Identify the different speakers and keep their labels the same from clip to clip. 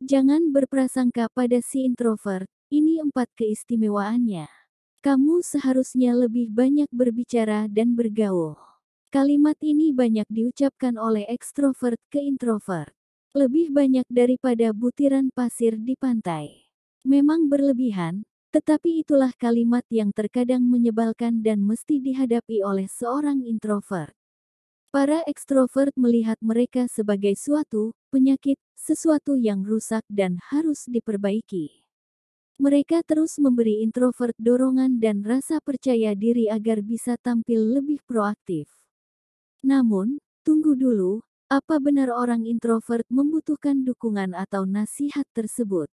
Speaker 1: Jangan berprasangka pada si introvert, ini 4 keistimewaannya. Kamu seharusnya lebih banyak berbicara dan bergaul. Kalimat ini banyak diucapkan oleh ekstrovert ke introvert. Lebih banyak daripada butiran pasir di pantai. Memang berlebihan, tetapi itulah kalimat yang terkadang menyebalkan dan mesti dihadapi oleh seorang introvert. Para ekstrovert melihat mereka sebagai suatu penyakit, sesuatu yang rusak dan harus diperbaiki. Mereka terus memberi introvert dorongan dan rasa percaya diri agar bisa tampil lebih proaktif. Namun, tunggu dulu, apa benar orang introvert membutuhkan dukungan atau nasihat tersebut?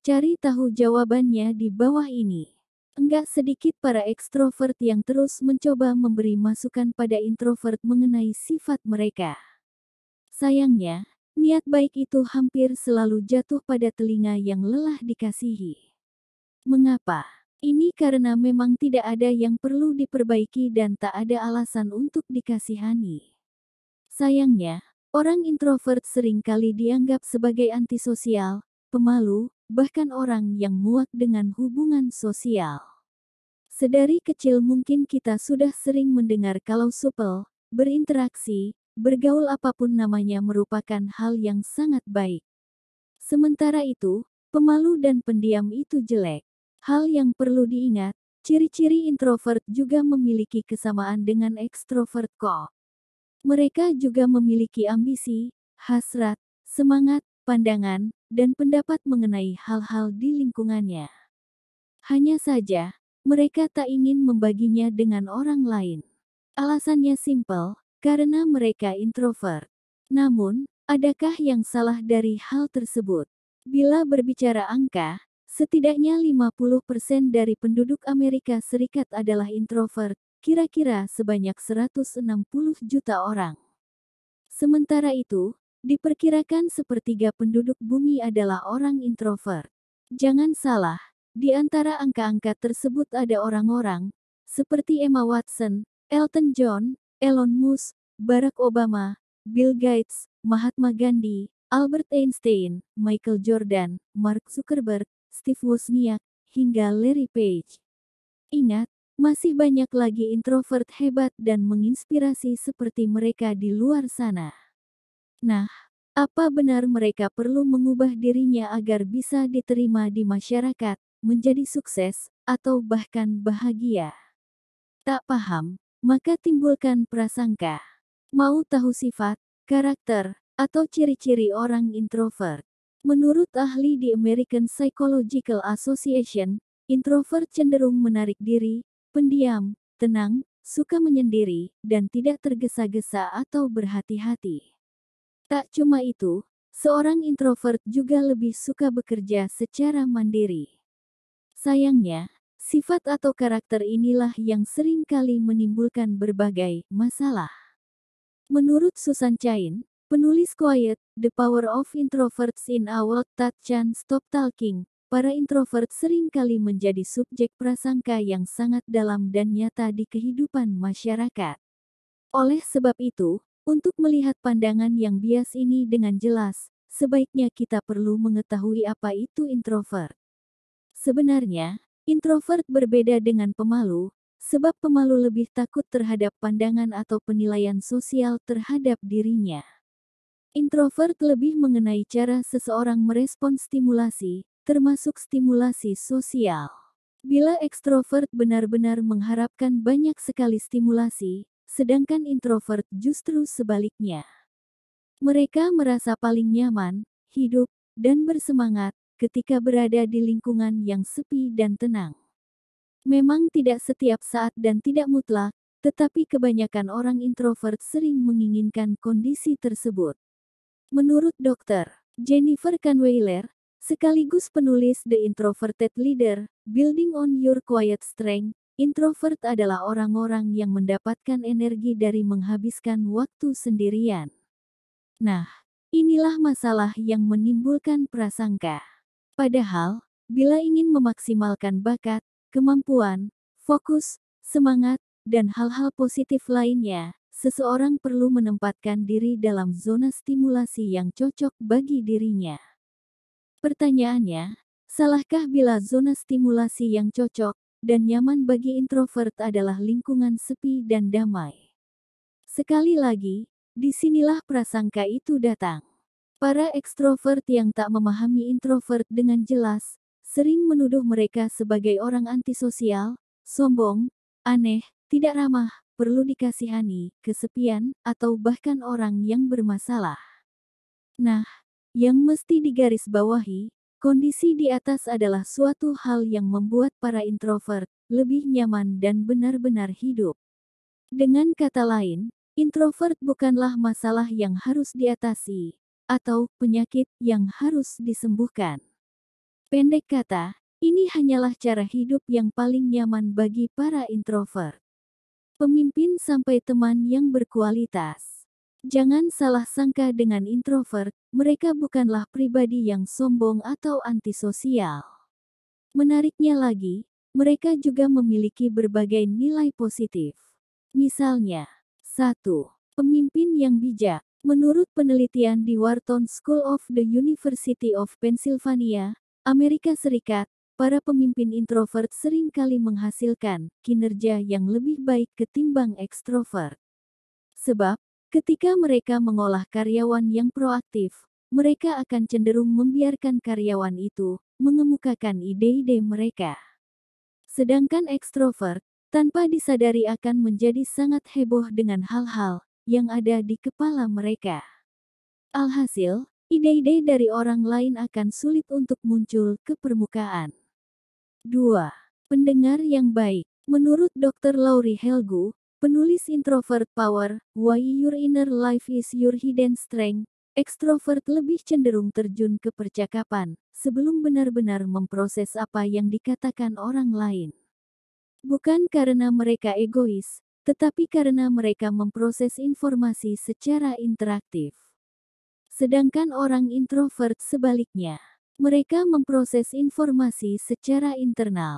Speaker 1: Cari tahu jawabannya di bawah ini. Enggak sedikit para ekstrovert yang terus mencoba memberi masukan pada introvert mengenai sifat mereka. Sayangnya, niat baik itu hampir selalu jatuh pada telinga yang lelah dikasihi. Mengapa? Ini karena memang tidak ada yang perlu diperbaiki dan tak ada alasan untuk dikasihani. Sayangnya, orang introvert seringkali dianggap sebagai antisosial, pemalu, bahkan orang yang muak dengan hubungan sosial. Sedari kecil mungkin kita sudah sering mendengar kalau supel, berinteraksi, bergaul apapun namanya merupakan hal yang sangat baik. Sementara itu, pemalu dan pendiam itu jelek. Hal yang perlu diingat, ciri-ciri introvert juga memiliki kesamaan dengan ekstrovert kok. Mereka juga memiliki ambisi, hasrat, semangat, pandangan, dan pendapat mengenai hal-hal di lingkungannya. Hanya saja, mereka tak ingin membaginya dengan orang lain. Alasannya simpel, karena mereka introvert. Namun, adakah yang salah dari hal tersebut? Bila berbicara angka, setidaknya 50% dari penduduk Amerika Serikat adalah introvert, kira-kira sebanyak 160 juta orang. Sementara itu, diperkirakan sepertiga penduduk bumi adalah orang introvert. Jangan salah, di antara angka-angka tersebut ada orang-orang, seperti Emma Watson, Elton John, Elon Musk, Barack Obama, Bill Gates, Mahatma Gandhi, Albert Einstein, Michael Jordan, Mark Zuckerberg, Steve Wozniak, hingga Larry Page. Ingat, masih banyak lagi introvert hebat dan menginspirasi seperti mereka di luar sana. Nah, apa benar mereka perlu mengubah dirinya agar bisa diterima di masyarakat, menjadi sukses, atau bahkan bahagia? Tak paham, maka timbulkan prasangka. Mau tahu sifat, karakter, atau ciri-ciri orang introvert? Menurut ahli di American Psychological Association, introvert cenderung menarik diri, pendiam, tenang, suka menyendiri, dan tidak tergesa-gesa atau berhati-hati. Tak cuma itu, seorang introvert juga lebih suka bekerja secara mandiri. Sayangnya, sifat atau karakter inilah yang sering kali menimbulkan berbagai masalah. Menurut Susan Cain, penulis Quiet, The Power of Introverts in a World That Can't Stop Talking, para introvert sering kali menjadi subjek prasangka yang sangat dalam dan nyata di kehidupan masyarakat. Oleh sebab itu, untuk melihat pandangan yang bias ini dengan jelas, sebaiknya kita perlu mengetahui apa itu introvert. Sebenarnya, introvert berbeda dengan pemalu, sebab pemalu lebih takut terhadap pandangan atau penilaian sosial terhadap dirinya. Introvert lebih mengenai cara seseorang merespon stimulasi, termasuk stimulasi sosial. Bila ekstrovert benar-benar mengharapkan banyak sekali stimulasi, sedangkan introvert justru sebaliknya. Mereka merasa paling nyaman, hidup, dan bersemangat ketika berada di lingkungan yang sepi dan tenang. Memang tidak setiap saat dan tidak mutlak, tetapi kebanyakan orang introvert sering menginginkan kondisi tersebut. Menurut Dr. Jennifer Kahnweiler, sekaligus penulis The Introverted Leader, Building on Your Quiet Strength, introvert adalah orang-orang yang mendapatkan energi dari menghabiskan waktu sendirian. Nah, inilah masalah yang menimbulkan prasangka. Padahal, bila ingin memaksimalkan bakat, kemampuan, fokus, semangat, dan hal-hal positif lainnya, seseorang perlu menempatkan diri dalam zona stimulasi yang cocok bagi dirinya. Pertanyaannya, salahkah bila zona stimulasi yang cocok dan nyaman bagi introvert adalah lingkungan sepi dan damai? Sekali lagi, disinilah prasangka itu datang. Para ekstrovert yang tak memahami introvert dengan jelas, sering menuduh mereka sebagai orang antisosial, sombong, aneh, tidak ramah, perlu dikasihani, kesepian, atau bahkan orang yang bermasalah. Nah, yang mesti digarisbawahi, kondisi di atas adalah suatu hal yang membuat para introvert lebih nyaman dan benar-benar hidup. Dengan kata lain, introvert bukanlah masalah yang harus diatasi, atau penyakit yang harus disembuhkan. Pendek kata, ini hanyalah cara hidup yang paling nyaman bagi para introvert. Pemimpin sampai teman yang berkualitas. Jangan salah sangka dengan introvert, mereka bukanlah pribadi yang sombong atau antisosial. Menariknya lagi, mereka juga memiliki berbagai nilai positif. Misalnya, 1. Pemimpin yang bijak. Menurut penelitian di Wharton School of the University of Pennsylvania, Amerika Serikat, para pemimpin introvert sering kali menghasilkan kinerja yang lebih baik ketimbang ekstrovert. Sebab, ketika mereka mengolah karyawan yang proaktif, mereka akan cenderung membiarkan karyawan itu mengemukakan ide-ide mereka. Sedangkan ekstrovert, tanpa disadari akan menjadi sangat heboh dengan hal-hal yang ada di kepala mereka. Alhasil, ide-ide dari orang lain akan sulit untuk muncul ke permukaan. 2. Pendengar yang baik. Menurut Dr. Laurie Helgu, penulis Introvert Power, Why Your Inner Life is Your Hidden Strength, ekstrovert lebih cenderung terjun ke percakapan sebelum benar-benar memproses apa yang dikatakan orang lain. Bukan karena mereka egois, tetapi karena mereka memproses informasi secara interaktif. Sedangkan orang introvert sebaliknya, mereka memproses informasi secara internal.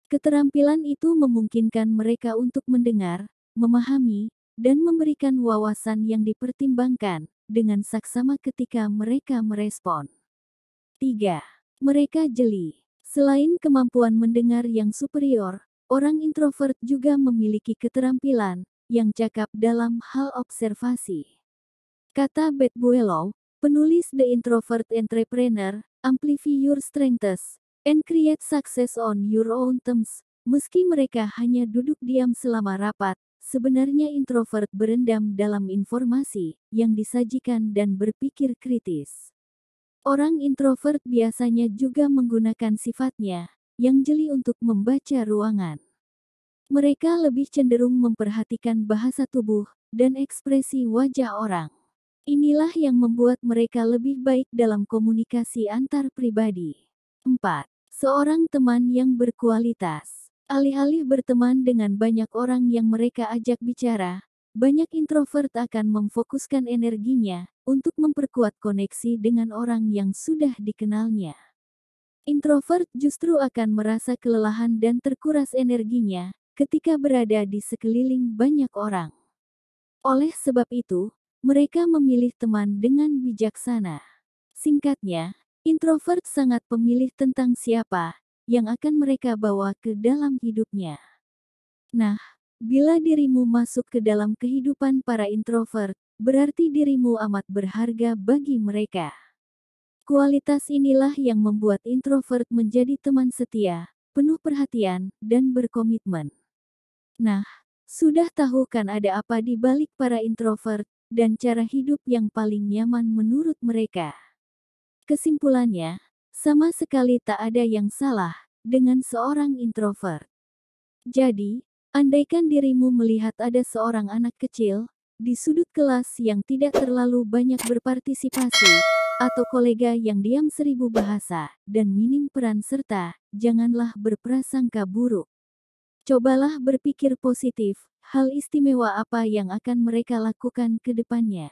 Speaker 1: Keterampilan itu memungkinkan mereka untuk mendengar, memahami, dan memberikan wawasan yang dipertimbangkan dengan saksama ketika mereka merespon. 3. Mereka jeli. Selain kemampuan mendengar yang superior, orang introvert juga memiliki keterampilan yang cakap dalam hal observasi. Kata Beth Buelow, penulis The Introvert Entrepreneur, amplify your strengths and create success on your own terms. Meski mereka hanya duduk diam selama rapat, sebenarnya introvert berendam dalam informasi yang disajikan dan berpikir kritis. Orang introvert biasanya juga menggunakan sifatnya yang jeli untuk membaca ruangan. Mereka lebih cenderung memperhatikan bahasa tubuh dan ekspresi wajah orang. Inilah yang membuat mereka lebih baik dalam komunikasi antar pribadi. 4. Seorang teman yang berkualitas. Alih-alih berteman dengan banyak orang yang mereka ajak bicara, banyak introvert akan memfokuskan energinya untuk memperkuat koneksi dengan orang yang sudah dikenalnya. Introvert justru akan merasa kelelahan dan terkuras energinya ketika berada di sekeliling banyak orang. Oleh sebab itu, mereka memilih teman dengan bijaksana. Singkatnya, introvert sangat pemilih tentang siapa yang akan mereka bawa ke dalam hidupnya. Nah, bila dirimu masuk ke dalam kehidupan para introvert, berarti dirimu amat berharga bagi mereka. Kualitas inilah yang membuat introvert menjadi teman setia, penuh perhatian, dan berkomitmen. Nah, sudah tahu kan ada apa di balik para introvert, dan cara hidup yang paling nyaman menurut mereka? Kesimpulannya, sama sekali tak ada yang salah dengan seorang introvert. Jadi, andaikan dirimu melihat ada seorang anak kecil di sudut kelas yang tidak terlalu banyak berpartisipasi, atau kolega yang diam 1000 bahasa dan minim peran serta, janganlah berprasangka buruk. Cobalah berpikir positif, hal istimewa apa yang akan mereka lakukan ke depannya.